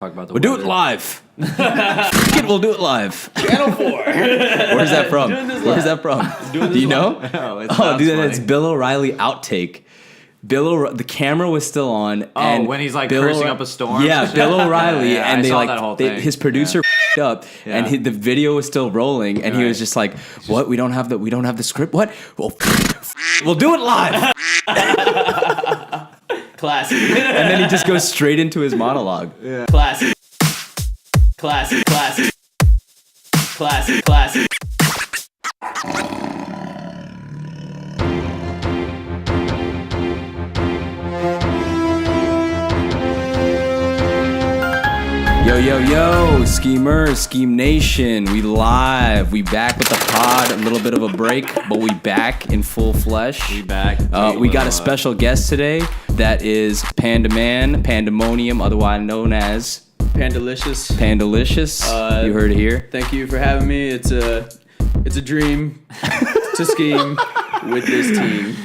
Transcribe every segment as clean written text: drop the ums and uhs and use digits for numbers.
Talk about the We'll do it live. We'll do it live. Channel 4. Where's that from? Where's that from? Do you know? Oh, dude, it's Bill O'Reilly outtake. The camera was still on. Oh, and when he's like Bill cursing up a storm. Yeah, Bill O'Reilly, yeah, and I they saw like that whole thing. his producer up, and the video was still rolling, and he was just like, "What? We don't have the script. What? Well, we'll do it live." Classic. And then he just goes straight into his monologue. Yeah. Classic. Classic. Classic. Classic. Classic. Yo, schemers, Scheme Nation, we live, we back with the pod, a little bit of a break, but we back in full flesh. We back. We got a special guest today, that is Panda Man, Pandemonium, otherwise known as Pandalicious. You heard it here. Thank you for having me. It's a dream to scheme with this team.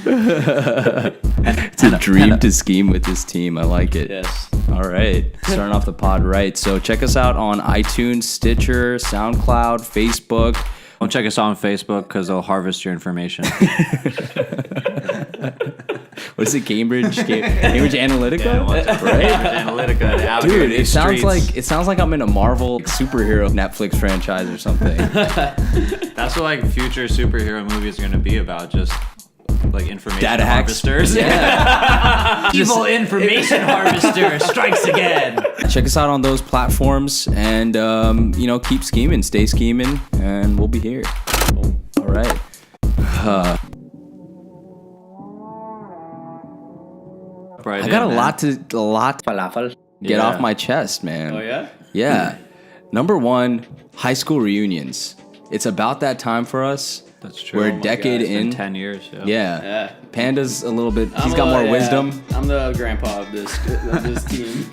It's a dream to scheme with this team, I like it. Yes. All right, starting off the pod right. So check us out on iTunes, Stitcher, SoundCloud, Facebook. Don't check us out on Facebook because they'll harvest your information. What is it, Cambridge Analytica? Yeah, right? Cambridge Analytica. Dude, it sounds like I'm in a Marvel superhero Netflix franchise or something. That's what like future superhero movies are gonna be about. Just like information Data hacks. harvesters. Yeah. Evil information harvester strikes again. Check us out on those platforms and keep scheming, stay scheming, and we'll be here. All right. I got a lot to get off my chest, man. Oh, yeah? Yeah. Number one, high school reunions. It's about that time for us. That's true. We're a decade It's been in. 10 years. Yeah. Yeah. Panda's a little bit. He's got more wisdom. I'm the grandpa of this team.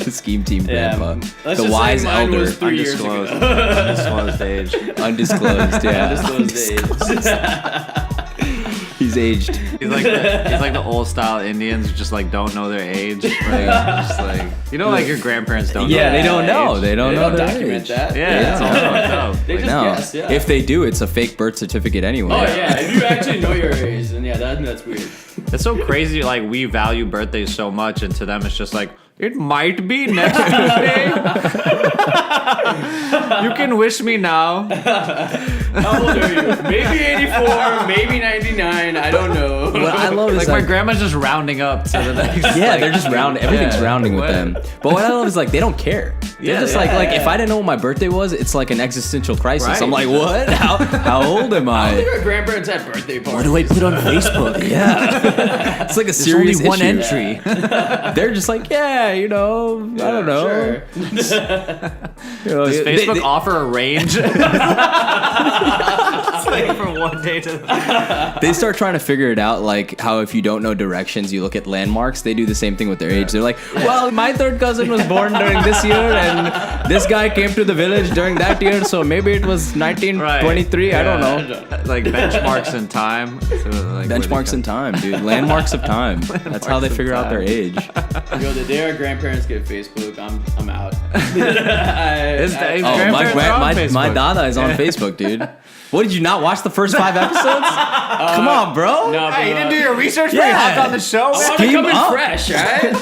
The scheme team grandpa. Let's The just wise say mine elder. was 3 years ago. Undisclosed age. Undisclosed, yeah. Undisclosed age. He's aged. He's like the old style Indians who just like don't know their age. Just like like your grandparents don't. Yeah, know they their don't know. age. They don't know their document age. that. Yeah, it's all fucked up. They just No. guess, yeah. If they do, it's a fake birth certificate anyway. Oh yeah, if you actually know your age, then yeah, that's weird. It's so crazy. Like we value birthdays so much, and to them it's just like it might be next Tuesday. You can wish me now. How old are you? Maybe 84, maybe 99. I don't know. What I love is Like my grandma's just rounding up to the next. yeah, like, they're just rounding. Everything's rounding with them. But what I love is like they don't care. They're Yeah, just yeah, like if I didn't know what my birthday was, it's like an existential crisis. Right. I'm like, what? How old am I think I? our grandparents had birthday parties. What do I put on Facebook? Yeah, it's like a There's serious only one issue. entry. They're just like, I don't know. Sure. Does Facebook offer a range? It's like from one day to the next. They start trying to figure it out, like how if you don't know directions, you look at landmarks. They do the same thing with their age. They're like, well, my third cousin was born during this year, and this guy came to the village during that year, so maybe it was 1923. I don't know. Like benchmarks in time. So like Benchmarks in time, dude. Landmarks of time. That's how they figure out their age. Yo, the day our grandparents get Facebook, I'm out. My dada is on Facebook, dude. What, did you not watch the first 5 episodes? Come on, bro. No, Hey, you didn't do your research Yeah. before you hopped on the show? I want to Scheme come in up. fresh, alright?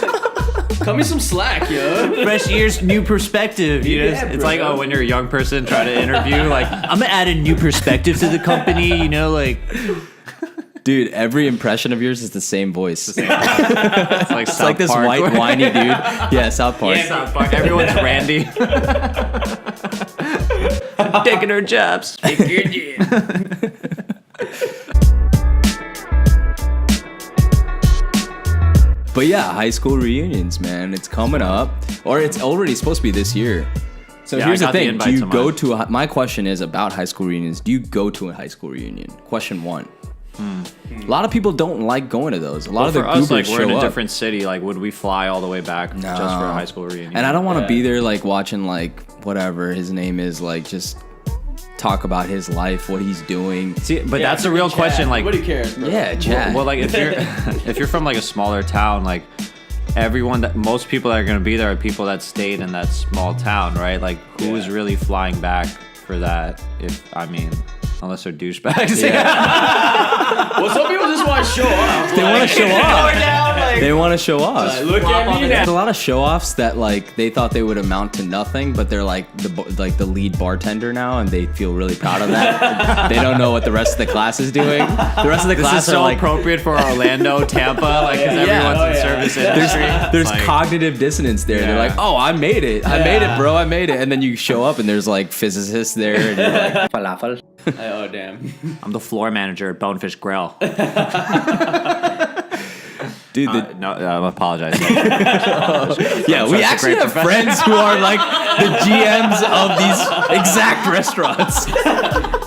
Cut me some slack, yo. Fresh ears, new perspective. You know, Yeah, it's bro. like, when you're a young person trying to interview, like, I'm gonna add a new perspective to the company, like. Dude, every impression of yours is the same voice. It's like, It's like this white, whiny dude. Yeah, South Park. Yeah, South Park. Everyone's Randy. Taking her jabs. But yeah, high school reunions, man. It's coming up. Or it's already supposed to be this year. So Yeah, here's I the got the thing. invite Do you to go mine. to my question is about high school reunions. Do you go to a high school reunion? Question 1. A lot of people don't like going to those. A lot of the For us, goobers like, we're in show a up. different city. Like, would we fly all the way back just for a high school reunion? And I don't want to Yeah. be there like watching like whatever his name is, like just talk about his life, what he's doing. See, but Yeah, that's the real chat. question. Like, Nobody cares, bro. Yeah, chat. well, like if you're from like a smaller town, like most people that are going to be there are people that stayed in that small town, right? Like, who is really flying back for that? Unless they're douchebags. Well, some people just want to show off. They want to show off. Down, They want to show off. look at me now. There's a lot of show-offs that like they thought they would amount to nothing, but they're like the lead bartender now, and they feel really proud of that. They don't know what the rest of the class is doing. The rest of the This class is are so like appropriate for Orlando, Tampa, like, because everyone's in service industry. there's Like, cognitive dissonance there. Yeah. They're like, oh, I made it, bro, I made it, and then you show up and there's like physicists there, and you're like, Falafel. Oh, damn. I'm the floor manager at Bonefish Grill. dude, I apologize. yeah, we actually have friends who are like the GMs of these exact restaurants.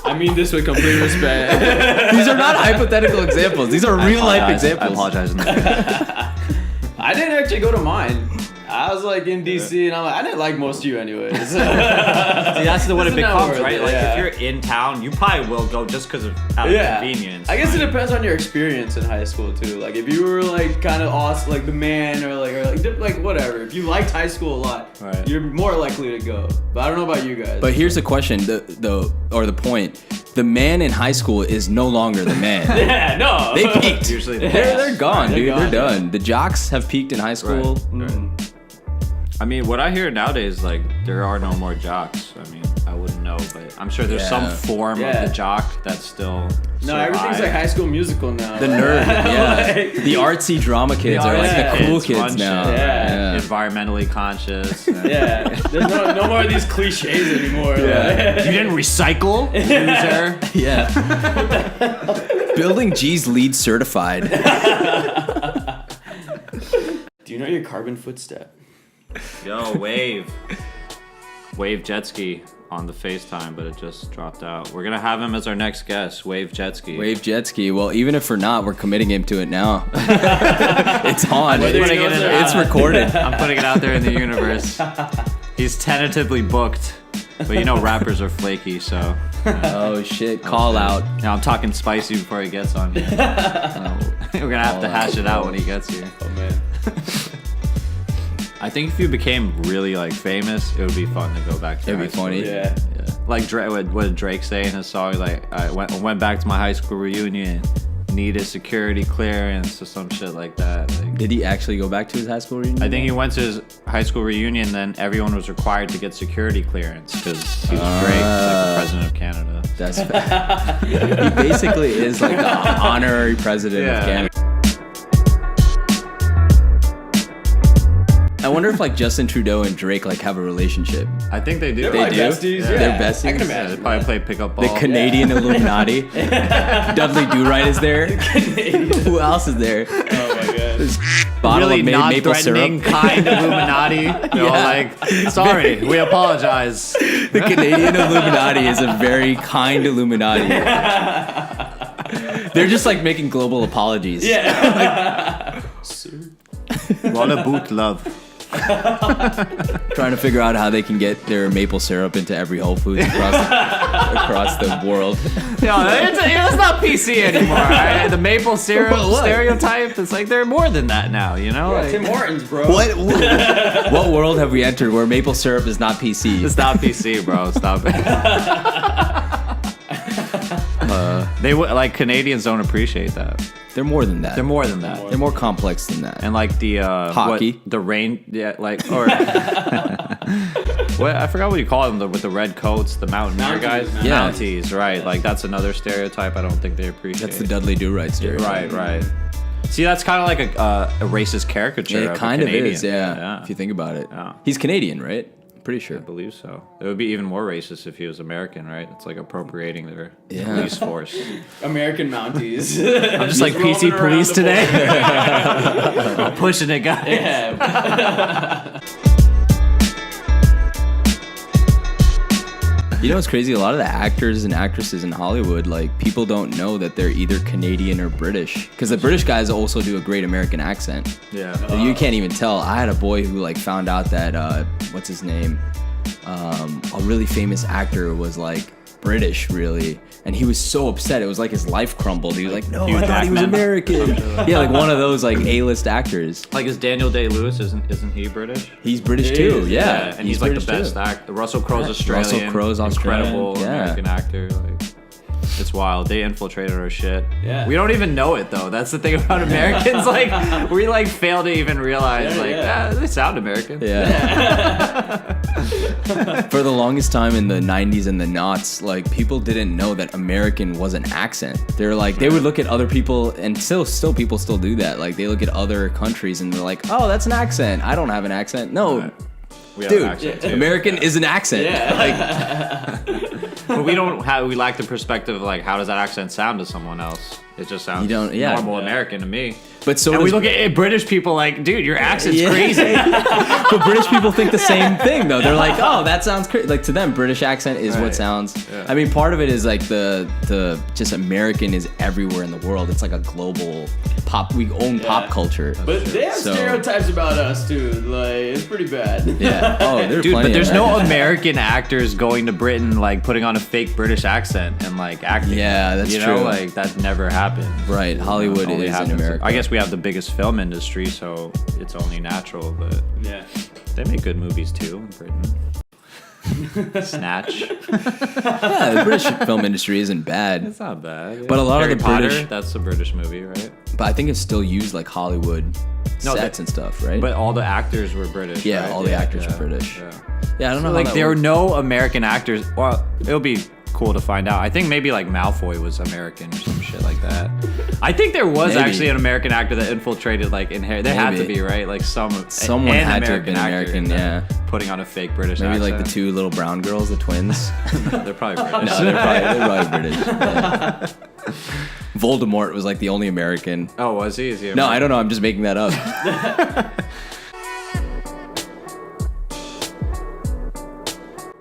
I mean this with complete respect. These are not hypothetical examples. These are real life examples. I apologize. I didn't actually go to mine. I was like in DC, and I'm like, I didn't like most of you anyways. See, that's what it Isn't that becomes, worth right? it? Like, Yeah. if you're in town, you probably will go just because of out of convenience. I guess it Like, depends on your experience in high school too. Like if you were like kind of awesome, like the man, or like whatever. If you liked high school a lot, Right. you're more likely to go. But I don't know about you guys. But here's the question, the point. The man in high school is no longer the man. yeah, no, They peaked. Usually They're gone, They're dude. gone, They're done. The jocks have peaked in high school. I mean, what I hear nowadays, like, there are no more jocks. I mean, I wouldn't know, but I'm sure there's some form Yeah. of the jock that's still. No, everything's like High School Musical now. The nerd, yeah. Like- The artsy drama kids are like the cool kids fun now. shit, Yeah. right? Environmentally conscious. Yeah, there's no more of these cliches anymore. Yeah. You didn't recycle, loser. Yeah. Building G's lead certified. Do you know your carbon footstep? Yo, Wave jet ski on the FaceTime, but it just dropped out. We're gonna have him as our next guest, Wave jet ski. Wave jet ski. Well, even if we're not, we're committing him to it now. It's on. Whether he knows it or It's not. recorded. I'm putting it out there in the universe. He's tentatively booked, but you know rappers are flaky, so. Oh shit! Call out. Yeah, I'm talking spicy before he gets on here. We're gonna have to hash it out when he gets here. Oh man. I think if you became really like famous, it would be fun to go back to. It'd be high school. funny. Yeah. Yeah. Like what did Drake say in his song? Like, I went back to my high school reunion, needed security clearance or some shit like that. Like, Did he actually go back to his high school reunion? I think he went to his high school reunion, then everyone was required to get security clearance because he was Drake, like the president of Canada. That's he basically is like the honorary president Yeah. of Canada. I wonder if like Justin Trudeau and Drake like have a relationship. I think they do. They're They like do? besties. Yeah. Yeah. They're besties? I can Yeah, imagine. they probably play pickup ball. The Canadian Illuminati. Dudley Do-Right is there. Who else is there? Oh my god. This bottle really of maple non-threatening, syrup. kind Illuminati. You know, like, sorry, we apologize. The Canadian Illuminati is a very kind Illuminati. They're just like making global apologies. Yeah. What a boot love. Trying to figure out how they can get their maple syrup into every Whole Foods across the world. No, it's not PC anymore. Right? The maple syrup What? stereotype, it's like they're more than that now, you know? Yeah, Like, Tim Hortons, bro. What world have we entered where maple syrup is not PC? it's not PC, bro. Stop it. Like Canadians don't appreciate that. They're more than that. They're more than that. They're more complex than that. And like the Hockey. the rain, yeah, like or what I forgot what you call them with the red coats, the mountaineer Mounties, guys, man. Yeah. Mounties, right? Like that's another stereotype. I don't think they appreciate. That's the Dudley Do-Right stereotype. right. See, that's kind of like a racist caricature. It of a kind of Canadian. is, yeah, if you think about it. Yeah. He's Canadian, right? Pretty sure. I believe so. It would be even more racist if he was American, right? It's like appropriating their Yeah. police force. American Mounties. I'm just like roaming PC around police the today. I'm pushing it, guys. Yeah. You know what's crazy? A lot of the actors and actresses in Hollywood, like, people don't know that they're either Canadian or British. Because the British guys also do a great American accent. Yeah. You can't even tell. I had a boy who, like, found out that, what's his name? A really famous actor was, like, British, really. And he was so upset. It was like his life crumbled. He was like, no, Hugh I thought he was Jackman. American. Yeah, like one of those like A-list actors. Like, is Daniel Day-Lewis, isn't he British? He's British He too, is, yeah. And he's like the British best too. actor. Russell Crowe's Australian. Russell Crowe's Australian, Incredible yeah. American actor. Like, it's wild. They infiltrated our shit. Yeah. We don't even know it though. That's the thing about Americans. Like, we like fail to even realize. They sound American. Yeah. For the longest time in the 90s and the noughts, like people didn't know that American was an accent. They're like, they would look at other people, and still people still do that. Like they look at other countries and they're like, oh, that's an accent. I don't have an accent. No, Right. We have dude, an accent too. American is an accent. Yeah. But we lack the perspective of like, how does that accent sound to someone else? It just sounds normal American to me. But so And we does- look at British people like, dude, your accent's Yeah. crazy. But British people think the same thing though. They're like, oh, that sounds crazy. Like to them, British accent is what Right. sounds. Yeah. I mean, part of it is like the just American is everywhere in the world. It's like a global pop. We own pop culture. But they have So- stereotypes about us too. Like it's pretty bad. Yeah. Oh, there's Dude, plenty but there's of no American actors going to Britain like putting on a fake British accent and like acting. Yeah, that's you true. know, like that never happened. Right. Hollywood Only is in happens- America. I guess we have the biggest film industry, so it's only natural. But Yeah. they make good movies too in Britain. Snatch. Yeah, the British film industry isn't bad, It's not bad. But a lot of Harry the Potter, British- that's a British movie, right? but I think it's still used like Hollywood No, sets and stuff, right? But all the actors were British. Yeah, right? all the actors were British. Yeah. yeah, I don't know. Like how that there were works. no American actors. Well, it'll be cool to find out. I think maybe like Malfoy was American or some shit like that. I think there was Maybe. actually an American actor that infiltrated like in Harry. There had to Maybe. be, right? Like Someone an had to have been actor American, and then yeah. putting on a fake British Maybe accent. like the two little brown girls, the twins. They're probably British. No, they're probably British. Yeah. Voldemort was like the only American. Oh, was he? Is he No, American? I don't know. I'm just making that up.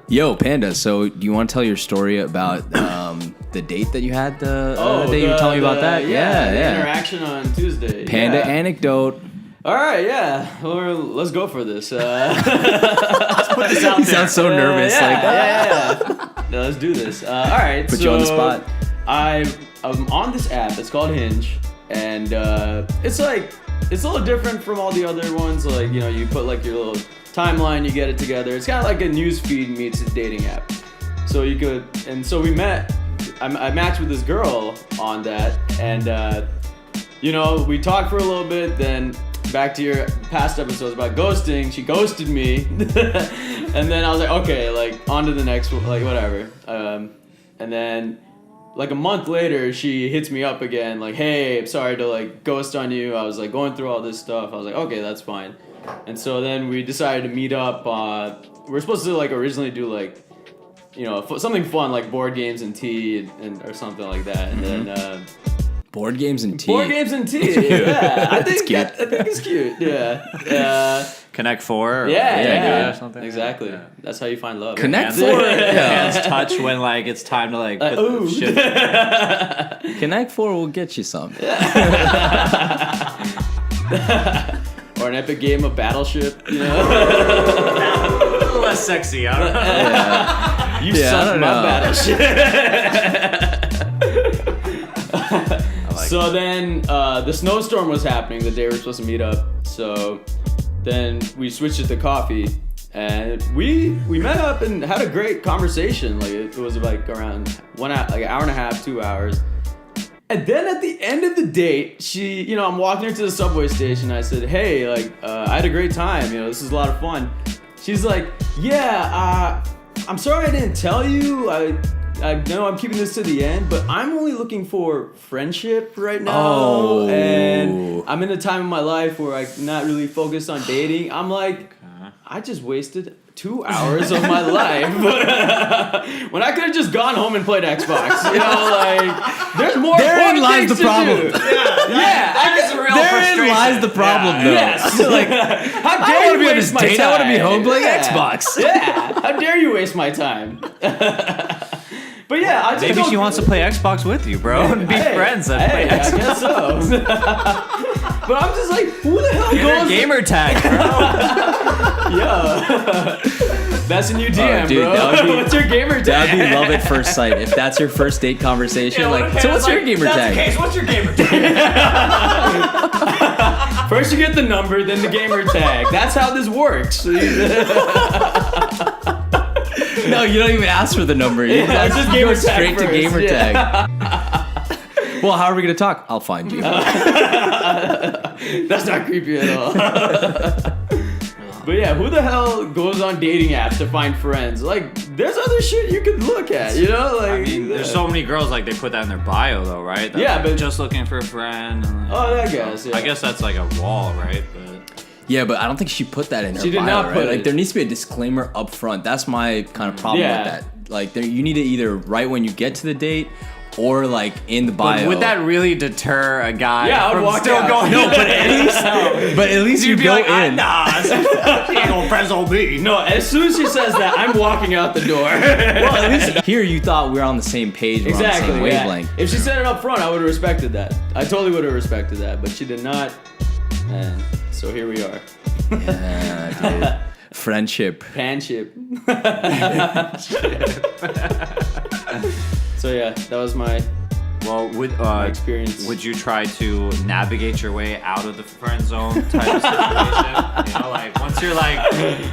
Yo, Panda. So, do you want to tell your story about the date that you had the other day? You were telling me about that. The Yeah. interaction on Tuesday. Panda yeah. anecdote. All right, yeah. Well, let's go for this. Put this out He there. sounds so nervous. yeah. No, let's do this. All right. Put you on the spot. I'm on this app. It's called Hinge, and it's a little different from all the other ones. Like you put like your little timeline, you get it together. It's kind of like a news feed meets a dating app. So we met. I matched with this girl on that, and we talked for a little bit. Then back to your past episodes about ghosting. She ghosted me, and then I was like, okay, like on to the next one, like whatever. And then like a month later, she hits me up again, like, hey, I'm sorry to like ghost on you. I was like going through all this stuff. I was like, okay, that's fine. And so then we decided to meet up. We're supposed to like originally do like, something fun like board games and tea and or something like that. And then Board games and tea. board games and tea. Yeah, I think cute. I think it's cute. Yeah. Connect Four. Or Yeah. Or something. Exactly. Yeah. That's how you find love. Connect Hands, Four. hands touch when like it's time to like put ooh. shit. Connect Four will get you some. Or an epic game of Battleship. A little less sexy. I don't know. You Yeah, I suck don't my know. Battleship. So then the snowstorm was happening the day we were supposed to meet up. So then we switched it to coffee, and we met up and had a great conversation. Like it was like around 1 hour, like an hour and a half, 2 hours. And then at the end of the date, she, I'm walking her to the subway station. I said, hey, like I had a great time. This is a lot of fun. She's like, yeah, I'm sorry I didn't tell you. I know I'm keeping this to the end, but I'm only looking for friendship right now. Oh. And I'm in a time in my life where I'm not really focused on dating. I'm like, I just wasted 2 hours of my life when I could have just gone home and played Xbox. There's more Therein important lies things the to problem. do. Yeah, that is a real Therein frustration. lies the problem, though. Yes. Like, how I dare want to you be on this waste my date. time? I want to be home playing Yeah. Xbox. Yeah. How dare you waste my time? But yeah, I just Maybe don't- she wants to play Xbox with you, bro, and be Hey, friends and hey, play I Xbox. guess so. But I'm just like, who the hell Get her goes? gamer tag, bro. Yeah. That's a new DM, dude, bro. that would be- What's your gamer tag? That'd be love at first sight if that's your first date conversation. Yeah, like, okay, so what's your like, gamer that's tag? the case, what's your gamer tag? First you get the number, then the gamer tag. That's how this works. No, you don't even ask for the number. You Yeah, it's just gamer go tag straight to first, gamer yeah. tag. Well, how are we gonna talk? I'll find you. That's not creepy at all. But yeah, who the hell goes on dating apps to find friends? Like, there's other shit you could look at, you know? Like, I mean, there's so many girls like they put that in their bio though, right? That, Yeah, like, but- just looking for a friend. And, Oh, I guess, yeah. I guess that's like a wall, right? But Yeah, but I don't think she put that in her She did bio, not right? put Like, it. there needs to be a disclaimer up front. That's my kind of problem Yeah. with that. Like, you need to either write when you get to the date or like in the bio. But would that really deter a guy Yeah, I would from walk still out. going? No, but at least, but at least you You'd be go like, in. nah, she ain't gonna friends on me. no, as soon as she says that, I'm walking out the door. Well, at least here you thought we were on the same page, we're Exactly. on the same yeah. wavelength. If she said it up front, I would have respected that. I totally would have respected that, but she did not. And so here we are. Yeah, dude. Friendship. Panship. So yeah, that was my Well, experience. would you try to navigate your way out of the friend zone type of situation? You know, like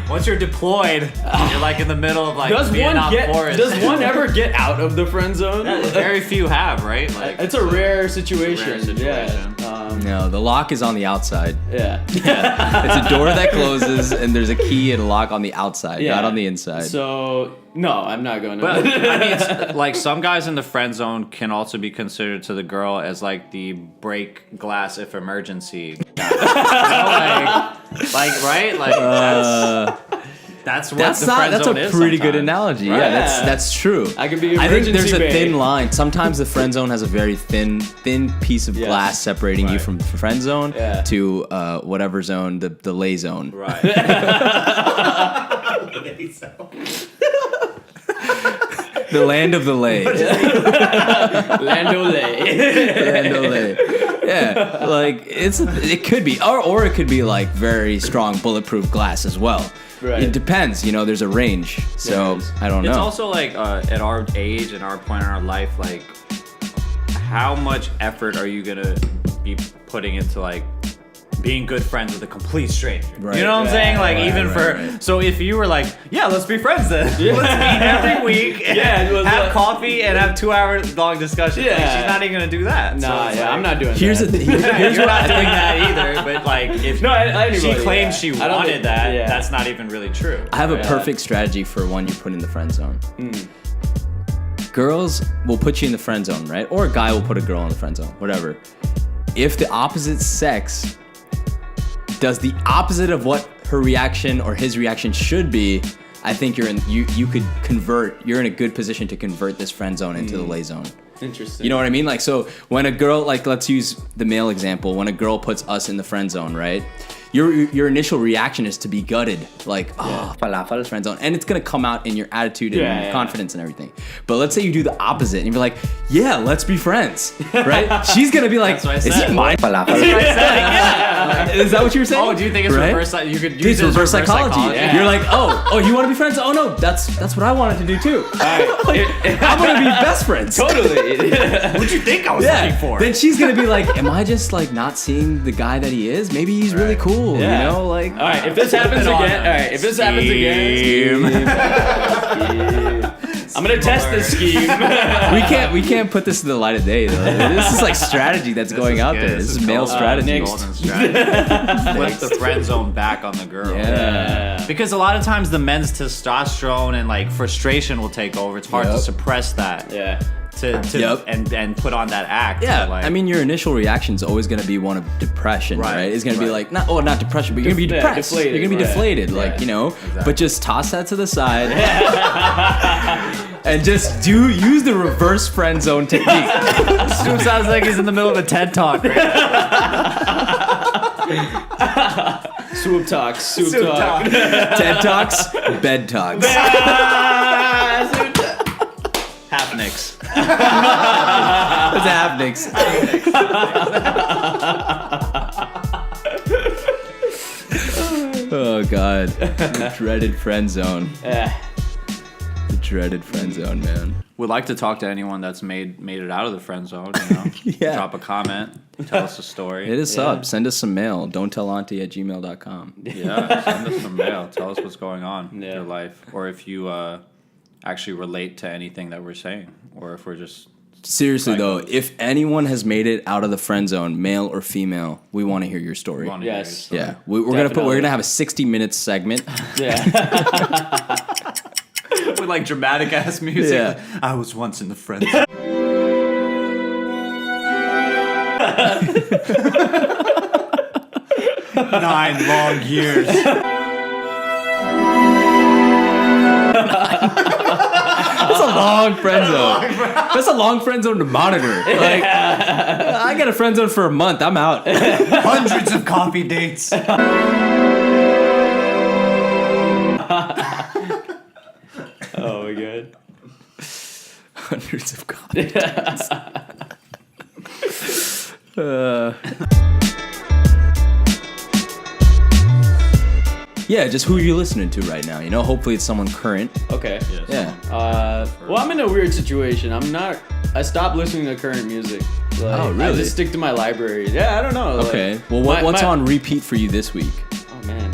once you're deployed, you're like in the middle of like does Vietnam forest. does one ever get out of the friend zone? Very few have, right? Like It's a rare situation. rare situation. Yeah. No, the lock is on the outside. Yeah. It's a door that closes, and there's a key and a lock on the outside, Yeah. not on the inside. So no, I'm not going to. But I mean, it's, like some guys in the friend zone can also be considered to the girl as like the break glass if emergency. Guy. You know, like right? Like that's what That's the not. friend That's zone a is pretty good sometimes. analogy. Right. Yeah, Yeah. that's true. I could be I think there's a emergency thin babe. line. Sometimes the friend zone has a very thin piece of Yes. glass separating you Right. from friend zone Yeah. to whatever zone, the lay zone. Right. The land of the lay. Lando Lay. Land of lay. Yeah, like it could be, or it could be like very strong bulletproof glass as well. Right. It depends. You know, there's a range. So Yes. I don't know. It's also like at our age and our point in our life, like how much effort are you gonna be putting into like being good friends with a complete stranger? Right. You know what I'm Yeah, saying? Like right, even right, for right. so if you were like, yeah, let's be friends then. Yeah. Let's meet every week. And Yeah, it was have like- coffee and have 2-hour long discussions. Like, Yeah. she's not even gonna do that. So Nah, it's yeah, like- I'm not doing Here's that. the thing. Yeah, Here's you're what not I doing think. that either. But like if No, anybody, she claims yeah. she I don't wanted think- that, yeah. that's not even really true. I have a Yeah. perfect strategy for one you put in the friend zone. Girls will put you in the friend zone, right? Or a guy will put a girl in the friend zone, whatever. If the opposite sex does the opposite of what her reaction or his reaction should be, I think you could convert. You're in a good position to convert this friend zone into the lay zone. Interesting. You know what I mean? Like, so when a girl, like, let's use the male example. When a girl puts us in the friend zone, right? Your initial reaction is to be gutted, like, oh, falafel friend zone, and it's gonna come out in your attitude and Yeah, your yeah. confidence and everything. But let's say you do the opposite, and you're like, yeah, let's be friends, right? She's gonna be like, That's what I is said. he my falafel? Is that what you were saying? Oh, do you think it's Right? reverse? You could Dude, use it's it as reverse psychology. Yeah. You're like, oh, you want to be friends? Oh no, that's what I wanted to do too. I'm gonna be best friends. Totally. What'd you think I was looking for? Then she's gonna be like, am I just like not seeing the guy that he is? Maybe he's really cool, Yeah. you know? Like, All right, if this happens Flip it on again, him. all right, if this happens again, I'm gonna test this scheme. we can't put this to the light of day though. This is like strategy that's going out there. This is male golden. strategy. Next. Golden strategy. Flip the friend zone back on the girl. Yeah. Because a lot of times the men's testosterone and like frustration will take over. It's hard to Yep. suppress that. Yeah. To Yep. and put on that act. Yeah, like, I mean, your initial reaction is always going to be one of depression, right? Right, It's going to be right. like, not depression, but you're going to be Yeah, depressed. deflated, You're going to be right. deflated, Yeah. like, you know? Exactly. But just toss that to the side and just use the reverse friend zone technique. Swoop sounds like he's in the middle of a TED talk. Right? Swoop talks. Swoop Swoop talk. talk. TED Talks, bed talks. Half nicks. What's happening? Oh, god. The dreaded friend zone. Yeah. The dreaded friend zone, man. Would like to talk to anyone that's made it out of the friend zone. You know, Yeah. Drop a comment, tell us a story. Hit us up. Send us some mail. don'ttelauntie@gmail.com. Yeah, send us some mail. Tell us what's going on in Yeah. your life, or if you actually relate to anything that we're saying, or if we're just Seriously though, Right. if anyone has made it out of the friend zone, male or female, we want to hear your story. wanting to hear Yes. your story. Yeah, we're gonna Definitely. have a 60-minute segment. Yeah. With like dramatic ass music. Yeah. I was once in the friend zone. Nine long years. That's a long friend zone. That's a long friend zone to monitor. Like, I got a friend zone for a month. I'm out. Hundreds of coffee dates. Oh my god. Hundreds of coffee. Yeah, just who you listening to right now? You know, hopefully it's someone current. Okay. Yeah. Well, I'm in a weird situation. I stopped listening to current music. Like, Oh, I really? just stick to my library. Yeah, I don't know. like, Okay. Well, my- what's my- on repeat for you this week? Oh man.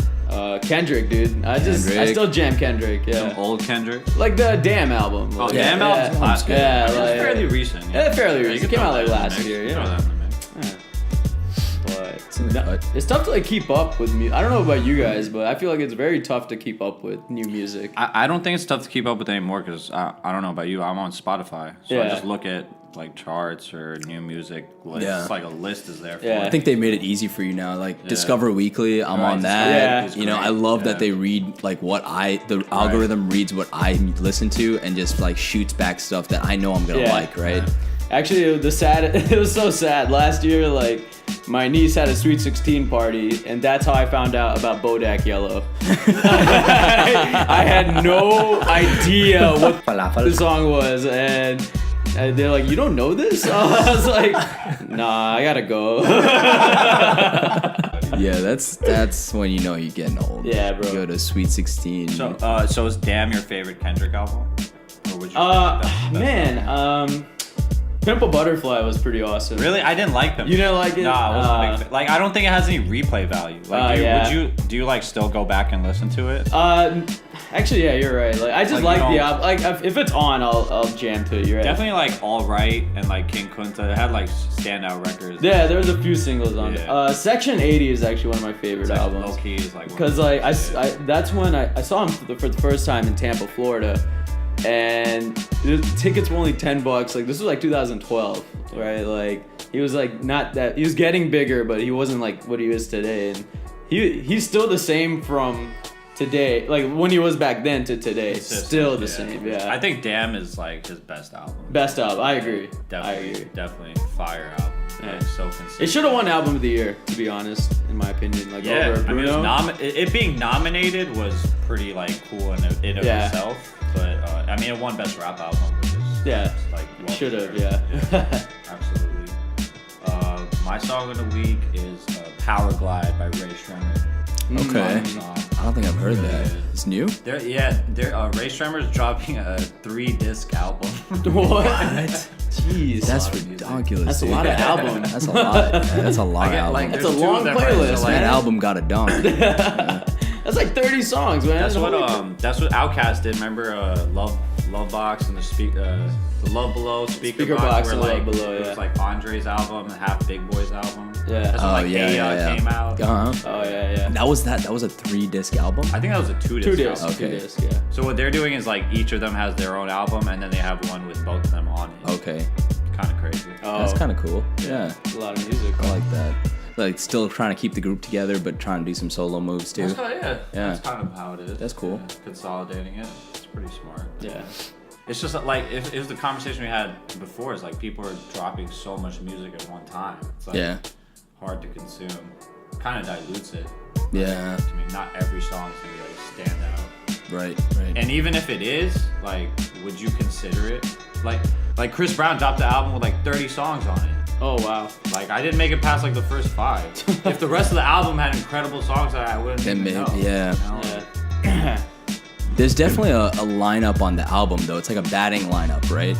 Kendrick, dude. I Kendrick. still jam Kendrick. Yeah. Some old Kendrick. Like the Damn album. Oh, like, Damn album's yeah. classic. Yeah, I mean, like- it's fairly recent. Yeah, fairly you recent. can Came out, throw like, that in the last mix. year, You can yeah. throw that in the mix. But it's tough to like keep up with music. I don't know about you guys, but I feel like it's very tough to keep up with new music. I don't think it's tough to keep up with anymore because I don't know about you. I'm on Spotify, so I Yeah. just look at like charts or new music lists. Yeah. Like a list is there for Yeah. it. I think they made it easy for you now. Like Discover Weekly, I'm Right, on Discover that. Weekly's You know, great. I love Yeah. that they read like the algorithm reads what I listen to and just like shoots back stuff that I know I'm gonna Yeah. like, right? Actually, it was so sad. Last year, like, my niece had a Sweet 16 party, and that's how I found out about Bodak Yellow. I had no idea what the song was, and they're like, "You don't know this?" I was like, "Nah, I gotta go." Yeah, that's when you know you're getting old. Yeah, bro. You go to Sweet 16. So is Damn your favorite Kendrick album? Or would you say that's Man, Pimple Butterfly was pretty awesome. Really, I didn't like them. You didn't like it? No, I wasn't a big fan. Like, I don't think it has any replay value. Like, yeah. do you like still go back and listen to it? Actually, yeah, you're right. Like, I just Like, like you the don't- album. Like, if it's on, I'll jam to it. You're right. Definitely like All Right and like King Kunta. It had like standout records. Yeah, there was a few singles on it. Yeah. Section 80 is actually one of my favorite Low albums. key is like. Because like I that's when I saw him for the first time in Tampa, Florida, and the tickets were only $10. Like this was like 2012, right? Like he was like not that he was getting bigger, but he wasn't like what he is today, and he's still the same from today, like when he was back then to today. Still the same, yeah. I think Damn is like his best album. Best album, I agree. Definitely, I agree. definitely fire album. Yeah. Like, so consistent. It should have won Album of the Year, to be honest, in my opinion. Like Yeah, over I mean, Bruno. it being nominated was pretty like cool in of Yeah. itself. But I mean, it won Best Rap Album, which is Yeah. like well Should have, deserved. yeah. Absolutely. My song of the week is Power Glide by Ray Shremmer. Okay. Song. I don't think I've heard that. Yeah. It's new? Ray Shremmer's dropping a 3-disc album. What? Jeez. That's lot of music. ridiculous. That's a dude. lot of albums. That's a lot. Man. That's a lot of get, albums. like, That's there's a two long of them, right? playlist, So, like, That album got a dunk. That's like 30 songs, man. That's what Holy- that's what Outkast did. Remember Love Box and the Love Below speaker Box where and like Love Below, it yeah. was like Andre's album and half Big Boy's album. Yeah. That's when Oh, like yeah. came out. Uh-huh. Oh yeah, yeah. That was a 3-disc album? I think that was a 2-disc. 2 discs. album. Okay. 2 discs, yeah. So what they're doing is like each of them has their own album and then they have one with both of them on it. Okay. Kind of crazy. Oh, That's kind of cool. Yeah. a lot of music. I like that. Like, still trying to keep the group together, but trying to do some solo moves, too. That's kind of how it is. That's cool. Yeah, consolidating it. It's pretty smart. Yeah. It's just that, like if it was the conversation we had before. It's like people are dropping so much music at one time. It's like Yeah. hard to consume. Kind of dilutes it. Yeah. I mean, not every song is gonna be like stand out. Right. And even if it is, like, would you consider it? Like Chris Brown dropped an album with like 30 songs on it. Oh wow. Like I didn't make it past like the first 5. If the rest of the album had incredible songs, I wouldn't Then even know. yeah. You know? Yeah. There's definitely a lineup on the album though. It's like a batting lineup, right?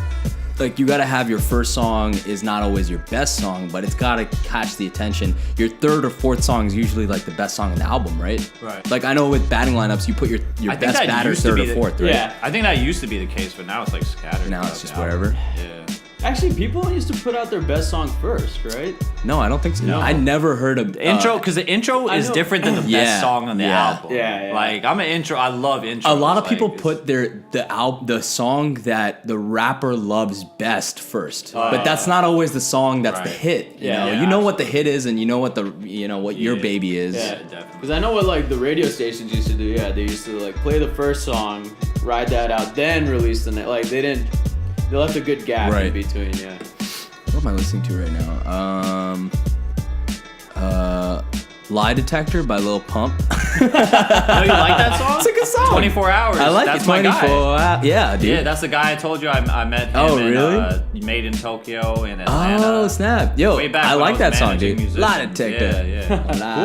Like you gotta have your first song is not always your best song, but it's gotta catch the attention. Your third or fourth song is usually like the best song on the album, right? Right. Like I know with batting lineups, you put your I think best that batter used to third be or the- fourth, right? Yeah. I think that used to be the case, but now it's like scattered. Now throughout it's just the album. whatever. Yeah. Actually, people used to put out their best song first, right? No, I don't think so. No. I never heard of Intro, because the intro I is know. different than the Yeah. best song on the Yeah. album. Yeah. Like I'm an intro. I love intro. A lot of people put the song that the rapper loves best first, but that's not always the song that's the Right. hit. You Yeah, know, yeah, you know what the hit is, and you know what what your Yeah. baby is. Yeah, definitely. Because I know what like the radio stations used to do. Yeah, they used to like play the first song, ride that out, then release the next. Like they left a good gap Right. in between. Yeah. What am I listening to right now? Lie Detector by Lil Pump. Oh, you like that song? It's a good song. 24 Hours. I like That's it. my 24 guy. hours. Yeah, dude. Yeah, that's the guy I told you I met him Oh, in, really? Made in Tokyo in Atlanta. Oh, snap. Yo, Way back I when like was that song, managing dude. musicians. Lie Detector. Yeah, yeah.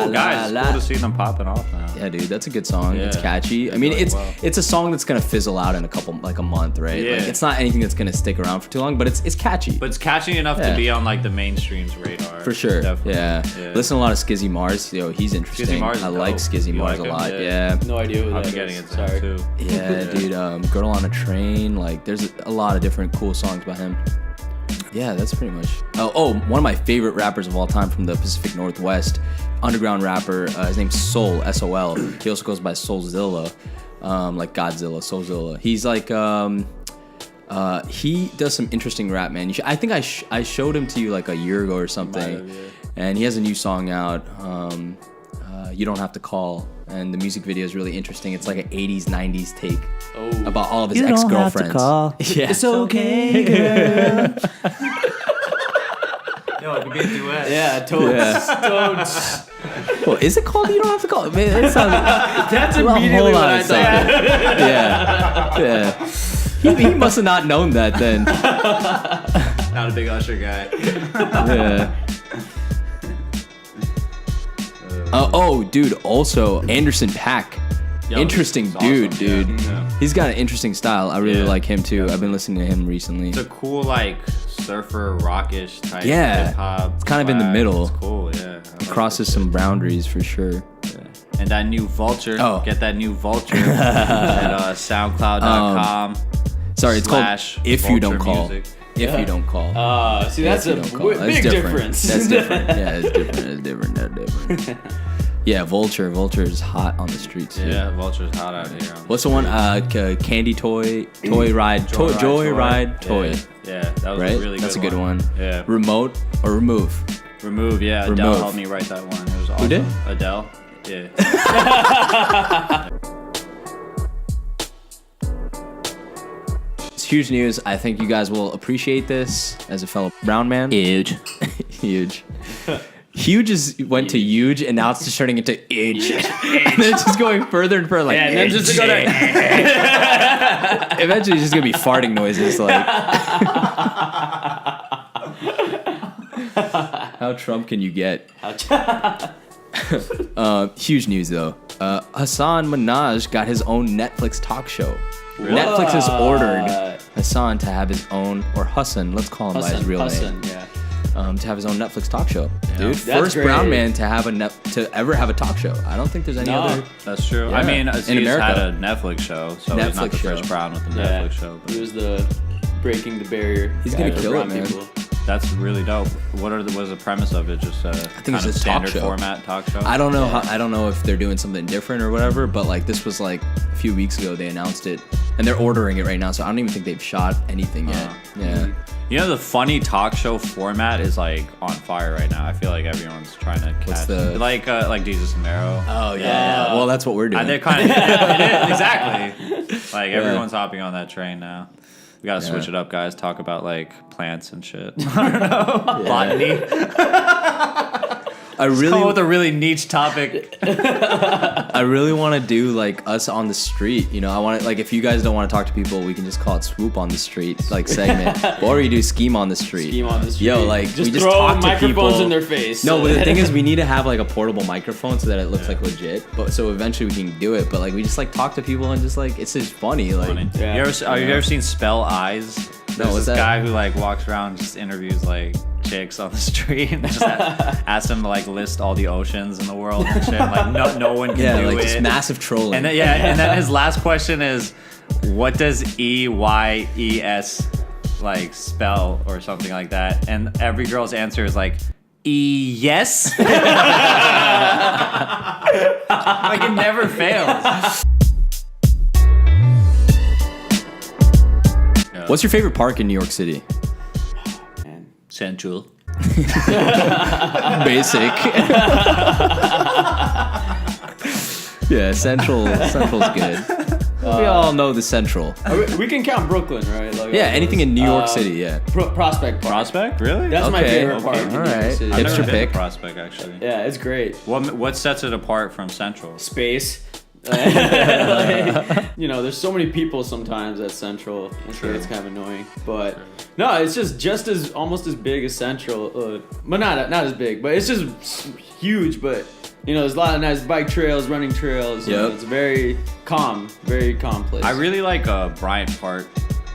Cool guys. It's cool to see them popping off now. Yeah, dude, that's a good song. It's Yeah. catchy. I They mean, do it well. it's a song that's gonna fizzle out in a month, right? Yeah. Like, it's not anything that's gonna stick around for too long, but it's catchy. But it's catchy enough Yeah. to be on like the mainstream's radar. For sure. Definitely. Yeah. Listen to a lot of Skizzy Mars. Yo, he's interesting. Mars is I like dope. Skizzy You Mars like a him? lot. Yeah. Yeah. No idea who I'll that be getting is. into that Sorry. too. Yeah, dude. Girl on a Train. Like, there's a lot of different cool songs by him. Yeah, that's pretty much. Oh, one of my favorite rappers of all time from the Pacific Northwest, underground rapper. His name's Soul, S-O-L. He also goes by Soulzilla, like Godzilla, Soulzilla. He's like, he does some interesting rap, man. I think I showed him to you like a year ago or something, have, yeah. and he has a new song out. You Don't Have to Call, and the music video is really interesting. It's like an 80s, 90s take Oh. about all of his ex-girlfriends. Yeah. It's okay, girl. Yo, it could be a duet. Yeah, totes. Yeah. Totes. Well, is it called You Don't Have to Call? Man, that sounds. That's Well, immediately hold what on I a thought. second. Yeah. He must have not known that then. Not a big Usher guy. Yeah. Dude. Also, Anderson .Paak. Yo, Interesting he's dude, awesome. dude. Yeah. He's got an interesting style. I really Yeah. like him too. I've been listening to him recently. It's a cool like surfer rockish type Yeah. hip hop. It's kind of in the middle. It's cool, yeah. I like Crosses that some shit. boundaries for sure. And that new Vulture. Oh. Get that new Vulture at soundcloud.com. Sorry, it's called / If You Don't Vulture Call. Music. If You Don't Call. See, that's If a You Don't Call. That's big different. difference. That's different. Yeah, it's different. That's different. Yeah, Vulture. Vulture is hot on the streets. Dude. Yeah, Vulture's hot out here. What's the one? Candy Toy Ride, Joy Ride Toy. Yeah, that was Right? a really good one. That's a good one. Yeah. Remote or Remove? Remove, yeah. Adele Remove. helped me write that one. It was awesome. Who did? Adele. Yeah. It's huge news. I think you guys will appreciate this as a fellow brown man. Huge. Huge. Huge went to huge, and now it's just turning into huge. And then it's just going further and further. Like, Yeah, and then just to go to eventually, it's just gonna be farting noises. Like, how Trump can you get? Huge news though. Hasan Minhaj got his own Netflix talk show. Netflix has ordered Hasan to have his own, or Hasan, let's call him by his real name. Yeah. To have his own Netflix talk show. Dude, That's first great. brown man to have to ever have a talk show. I don't think there's any No. other. That's true. Yeah. I mean, In Aziz's America. had a Netflix show, so he's not Netflix the show. first brown with the Yeah. Netflix show. He But was the breaking the barrier. He's guy gonna for kill brown it, man. people. that's really dope. What was the premise of it? Just it's kind a of talk standard show. format talk show? I don't know I don't know if they're doing something different or whatever, but like this was like a few weeks ago they announced it, and they're ordering it right now. So I don't even think they've shot anything yet. Yeah. You know, the funny talk show format is like on fire right now. I feel like everyone's trying to catch What's the- like Jesus and Mero. Oh yeah. Well, that's what we're doing. They're kind of it is, exactly. Like everyone's hopping on that train now. We gotta switch it up, guys. Talk about like plants and shit. I don't know. Botany. I Come really, with a really niche topic. I really want to do like us on the street. You know, I want to like if you guys don't want to talk to people, we can just call it Swoop on the street like segment, or you do Scheme on the street. Scheme on the street. Yo, like just we just throw talk to microphones people in their face. No, but the thing is, we need to have like a portable microphone so that it looks like legit. But so eventually we can do it. But like we just like talk to people and just like it's just funny. Like Funny. Yeah. Have you ever seen Spell Eyes? There's what's this that? guy who like walks around and just interviews like chicks on the street and just asks them to like list all the oceans in the world and shit. Like no one can yeah, do like it. just massive trolling. And then, and then his last question is, what does EYES like spell or something like that? And every girl's answer is like, yes. Like it never fails. What's your favorite park in New York City? Man. Central. Basic. Yeah, Central's good. We all know the Central. We can count Brooklyn, right? Like, Yeah, anything in New York City, yeah. Prospect Park. Prospect? Really? That's my Okay, favorite park. okay, in New all York right. City. I've never Hipster been to pick. Prospect actually. Yeah, it's great. What sets it apart from Central? Space. Like, you know, there's so many people sometimes at Central. It's kind of annoying, but no, it's just as almost as big as Central, but not as big. But it's just huge. But you know, there's a lot of nice bike trails, running trails. You know, Yep. it's a very calm place. I really like Bryant Park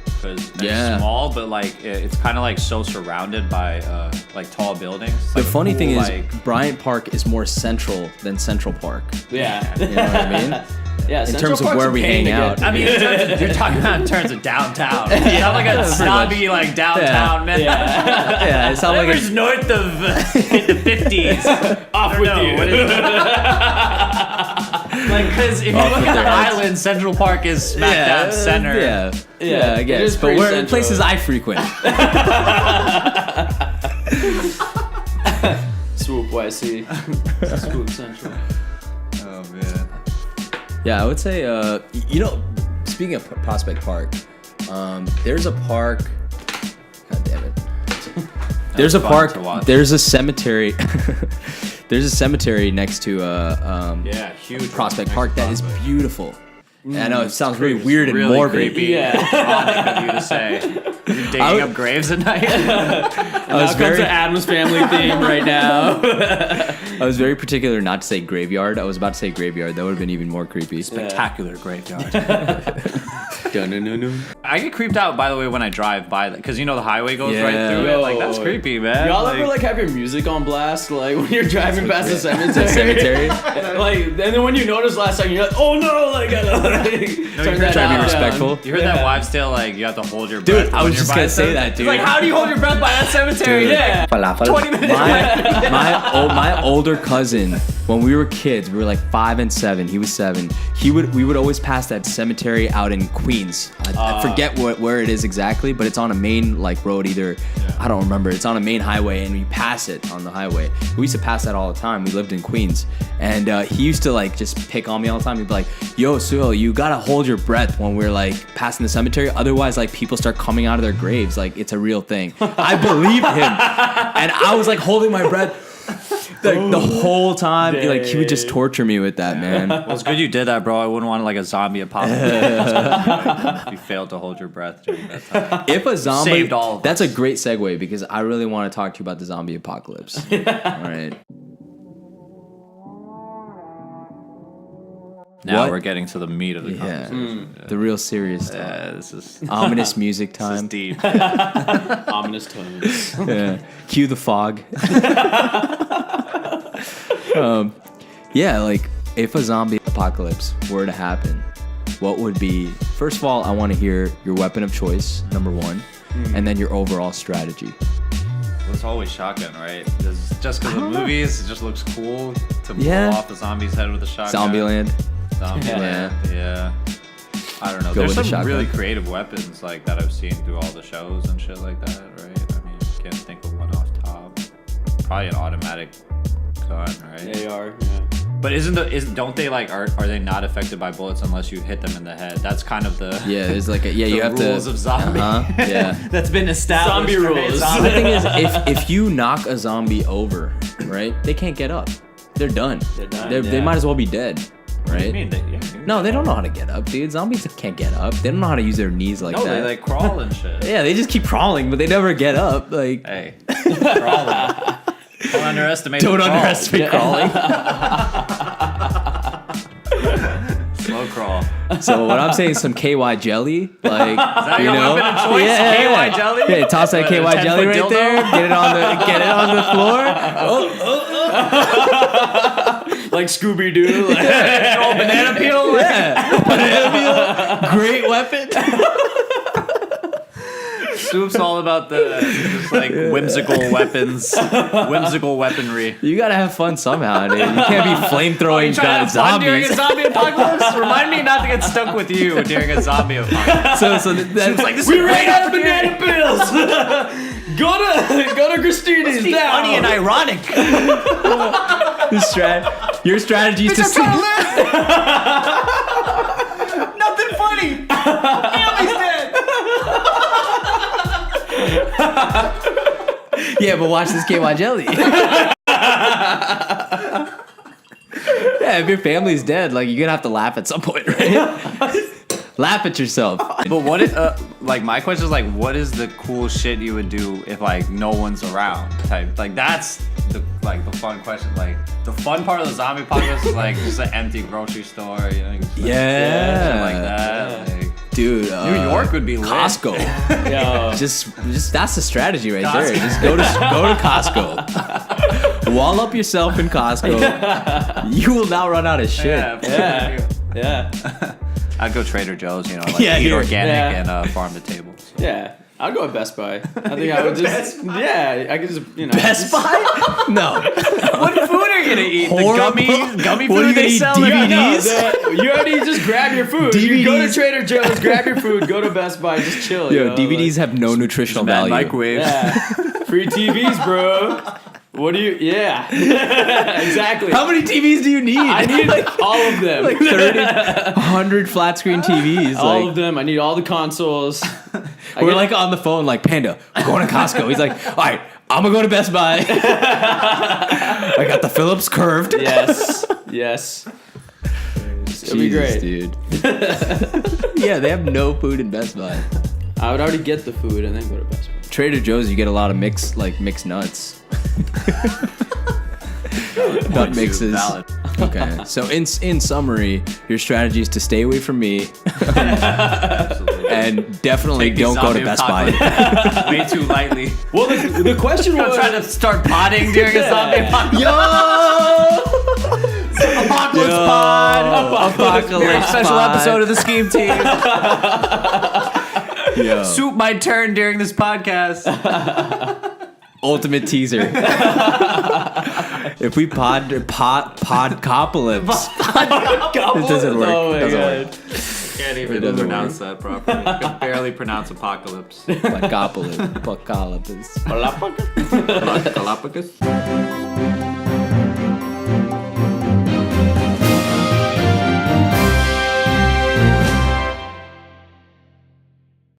because it's Yeah. small, but like it's kind of like so surrounded by like tall buildings. It's The like a funny thing cool, is, like, Bryant Park is more central than Central Park. Yeah. You know what I mean? Yeah. In terms of where we hang out. I mean, you're talking about in terms of downtown. It's not like a snobby like downtown man. Yeah. Yeah, it's not like Whatever's north of the 50s. Off with you. What is like, because if you Off look with at the their heads. island, Central Park is smack down center. Yeah, Yeah, I it guess. is But pretty we're in central. places I frequent. Swoop YC. Swoop Central. Oh man. Yeah, I would say, you know, speaking of Prospect Park, there's a park. God damn it. There's a fun park. to watch. There's a cemetery. There's a cemetery next to Yeah, huge. Prospect Park that is beautiful. I know it sounds really weird and really morbid. creepy. Yeah. Ironic of you to say. You're digging I would- up graves at night. I was Now comes very, the Adam's Family theme right now. I was very particular not to say graveyard. I was about to say graveyard. That would have been even more creepy. Spectacular graveyard. Dun-dun-dun-dun. I get creeped out, by the way, when I drive by, because you know the highway goes Yeah. right through it. Like that's Yo. creepy, man. Y'all ever like have your music on blast, like when you're driving past the cemetery? Cemetery? Like, and then when you notice last time, you're like, oh no, like, I gotta like, turn that Try to be down. respectful. You heard that wives' tale, like you have to hold your Dude, breath. I when was you're just by gonna a say cemetery. that, dude. It's like, how do you hold your breath by that cemetery? Dude. Yeah. 20 minutes. My older cousin, when we were kids, we were like 5 and 7. He was 7. We would always pass that cemetery out in Queens. I forget where it is exactly, but it's on a main like road. Either I don't remember. It's on a main highway, and we pass it on the highway. We used to pass that all the time. We lived in Queens, and he used to like just pick on me all the time. He'd be like, "Yo, Suel, you gotta hold your breath when we're like passing the cemetery. Otherwise, like people start coming out of their graves. Like it's a real thing." I believed him, and I was like holding my breath. Like the whole time, like he would just torture me with that, man. Well, it's good you did that, bro. I wouldn't want like a zombie apocalypse. You failed to hold your breath during that time. If a zombie, Saved all of that's a great segue because I really want to talk to you about the zombie apocalypse. All right. Now What? we're getting to the meat of the Yeah. conversation. The real serious stuff. Yeah, this is Ominous music this is time. deep. Ominous tones. Yeah. Cue the fog. Yeah, like if a zombie apocalypse were to happen, what would be? First of all, I want to hear your weapon of choice, number 1, and then your overall strategy. It's always shotgun, right? Just because of movies, it just looks cool to blow Yeah. off a zombie's head with a shotgun. Zombieland. Zombieland, yeah. I don't know. Go There's with the some shotgun. really creative weapons like that I've seen through all the shows and shit like that, right? I mean, can't think of one off top. Probably an automatic gun, right? AR, yeah. But don't they like are they not affected by bullets unless you hit them in the head? That's kind of the there's like you have rules to of zombie. Yeah. That's been established. Zombie rules. The thing is, if you knock a zombie over, right, they can't get up. They're done. They might as well be dead, right? What do you mean? No, they don't know how to get up, dude. Zombies can't get up. They don't know how to use their knees like that. No, they like crawl and shit. Yeah, they just keep crawling, but they never get up. Like, Hey, crawling. Don't underestimate. don't the crawl. underestimate crawling. Slow crawl. So what I'm saying is some KY jelly, like that your weapon of choice? KY jelly? Yeah, toss that What, a KY 10-foot jelly right dildo? there. Get it on the floor. Like Scooby Doo. Like, Oh, banana peel. Yeah, banana peel. Great weapon. Swoop's all about the just like whimsical weapons, whimsical weaponry. You gotta have fun somehow, dude. You can't be flamethrowing Trying to have fun during zombies. a zombie apocalypse. Remind me not to get stuck with you during a zombie apocalypse. So that's Like this we is ran great out of opportunity. banana pills. go to Christina's Be now. funny and ironic. your strategy is to Nothing funny. Family's dead. yeah, but watch this KY jelly. Yeah, if your family's dead, like you're gonna have to laugh at some point, right? Laugh at yourself. But what is like my question is like what is the cool shit you would do if like no one's around type like that's the fun question like the fun part of the zombie apocalypse is like just an empty grocery store you know just, shit like that like, Dude, New York would be lit. Costco. Yeah. just that's the strategy right there. Just go to Costco. Wall up yourself in Costco. You will not run out of shit. Yeah. I'd go Trader Joe's you know like Yeah, eat here. organic and farm to table so. Yeah. I'd go at Best Buy. I think I would just. Yeah, I could just, Best Buy? No. What food are you gonna eat? Horrible. The gummy What are food you they gonna eat, sell? DVDs? You already just grab your food. You go to DVDs. Trader Joe's, grab your food, go to Best Buy, just chill. Yo, you know, DVDs have no nutritional Bad value. microwave. Yeah. Free TVs, bro. What do you? Yeah. Exactly. How many TVs do you need? I need all of them. like 100 flat screen TVs. all like, of them. I need all the consoles. we're like on the phone, like Panda, I'm going to Costco. He's like, all right, I'm gonna go to Best Buy. I got the Philips curved. Yes. It'll be great. Dude. Yeah, they have no food in Best Buy. I would already get the food and then go to Best Buy. Trader Joe's, you get a lot of mixed nuts. Nut mixes. Valid. Okay, so in summary, your strategy is to stay away from me and definitely Take the don't go to zombie Best Buy. apocalypse way too lightly. Well, the question I'm was. trying to start potting during a zombie apocalypse. Yo! Apocalypse pod. Apocalypse Special pod. episode of the Scheme Team. Yo. Swoop my turn during this podcast. Ultimate teaser. If we podcopolypse. It doesn't work. Oh my Doesn't god. work. Can't It even doesn't pronounce that properly. I can barely pronounce apocalypse. Podcopolypse. Podcopolypse. Galapagos.